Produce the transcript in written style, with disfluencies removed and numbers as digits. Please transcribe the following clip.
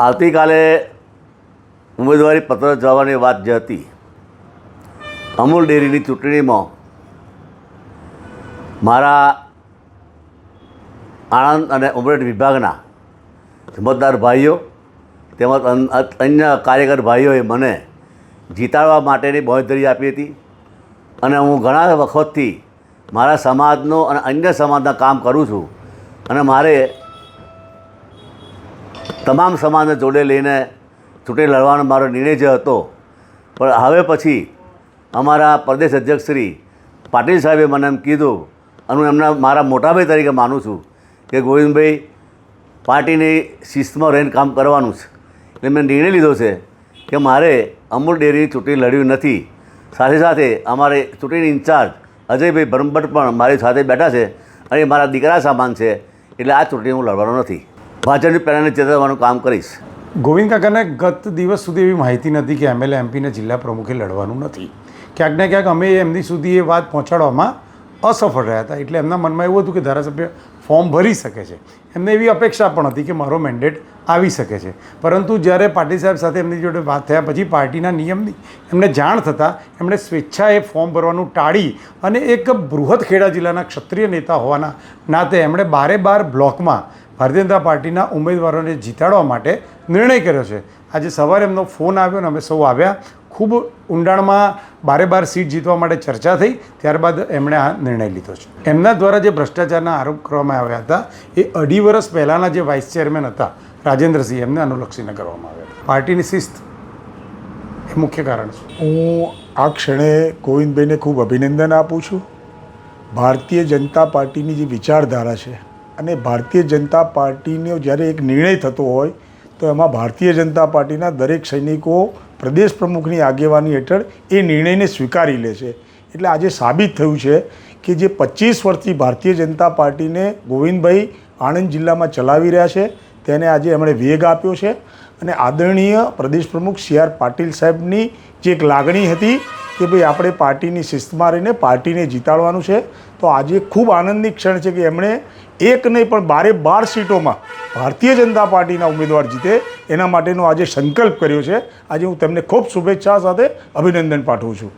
આવતીકાલે ઉમેદવારી પત્ર જવાની વાત જે હતી, અમૂલ ડેરીની ચૂંટણીમાં મારા આણંદ અને ઉમરેઠ વિભાગના મતદાર ભાઈઓ તેમજ અન્ય કાર્યકર ભાઈઓએ મને જીતાડવા માટેની બાંહેધરી આપી હતી અને હું ઘણા વખતથી મારા સમાજનો અને અન્ય સમાજના કામ કરું છું અને મારે તમામ સમાજને જોડે લઈને ચૂંટણી લડવાનો મારો નિર્ણય જે હતો, પણ હવે પછી અમારા પ્રદેશ અધ્યક્ષ શ્રી પાટીલ સાહેબે મને એમ કીધું અને હું એમના મારા મોટાભાઈ તરીકે માનું છું કે ગોવિંદભાઈ પાર્ટીની શિસ્તમાં રહીને કામ કરવાનું છે. એટલે મેં નિર્ણય લીધો છે કે મારે અમૂલ ડેરીની ચૂંટણી લડવી નથી. સાથે સાથે અમારે ચૂંટણી ઇન્ચાર્જ અજયભાઈ બ્રહ્મભટ્ટ પણ મારી સાથે બેઠા છે અને એ મારા દીકરા સામાન છે, એટલે આ ચૂંટણી હું લડવાનો નથી. ભાજપની પહેલાંને ચેતવવાનું કામ કરીશ. ગોવિંદ કાકાને ગત દિવસ સુધી એવી માહિતી નથી કે એમએલએ એમપીને જિલ્લા પ્રમુખે લડવાનું નથી. ક્યાંક ને ક્યાંક અમે એમની સુધી એ વાત પહોંચાડવામાં અસફળ રહ્યા હતા. એટલે એમના મનમાં એવું હતું કે ધારાસભ્ય ફોર્મ ભરી શકે છે. એમને એવી અપેક્ષા પણ હતી કે મારો મેન્ડેટ આવી શકે છે. પરંતુ જ્યારે પાટીલ સાહેબ સાથે એમની જોડે વાત થયા પછી પાર્ટીના નિયમની એમને જાણ થતાં એમણે સ્વેચ્છાએ ફોર્મ ભરવાનું ટાળી અને એક બૃહદ ખેડા જિલ્લાના ક્ષત્રિય નેતા હોવાના નાતે એમણે 12 બ્લોકમાં ભારતીય જનતા પાર્ટીના ઉમેદવારોને જીતાડવા માટે નિર્ણય કર્યો છે. આજે સવારે એમનો ફોન આવ્યો અને અમે સૌ આવ્યા. ખૂબ ઊંડાણમાં 12 સીટ જીતવા માટે ચર્ચા થઈ. ત્યારબાદ એમણે આ નિર્ણય લીધો છે. એમના દ્વારા જે ભ્રષ્ટાચારના આરોપ કરવામાં આવ્યા હતા એ 2.5 વર્ષ પહેલાંના જે વાઇસ ચેરમેન હતા રાજેન્દ્રસિંહ, એમને અનુલક્ષીને કરવામાં આવ્યા હતા. પાર્ટીની શિસ્ત એ મુખ્ય કારણ છે. હું આ ક્ષણે ગોવિંદભાઈને ખૂબ અભિનંદન આપું છું. ભારતીય જનતા પાર્ટીની જે વિચારધારા છે અને ભારતીય જનતા પાર્ટીનો જ્યારે એક નિર્ણય થતો હોય તો એમાં ભારતીય જનતા પાર્ટીના દરેક સૈનિકો પ્રદેશ પ્રમુખની આગેવાની હેઠળ એ નિર્ણયને સ્વીકારી લે છે. એટલે આજે સાબિત થયું છે કે જે 25 વર્ષથી ભારતીય જનતા પાર્ટીને ગોવિંદભાઈ આણંદ જિલ્લામાં ચલાવી રહ્યા છે તેને આજે એમણે વેગ આપ્યો છે. અને આદરણીય પ્રદેશ પ્રમુખ CR પાટીલ સાહેબની જે એક લાગણી હતી કે ભાઈ આપણે પાર્ટીની શિસ્તમાં રહીને પાર્ટીને જીતાડવાનું છે, તો આજે ખૂબ આનંદની ક્ષણ છે કે એમણે એક નહીં પણ 12 સીટોમાં ભારતીય જનતા પાર્ટીના ઉમેદવાર જીતે એના માટેનો આજે સંકલ્પ કર્યો છે. આજે હું તેમને ખૂબ શુભેચ્છા સાથે અભિનંદન પાઠવું છું.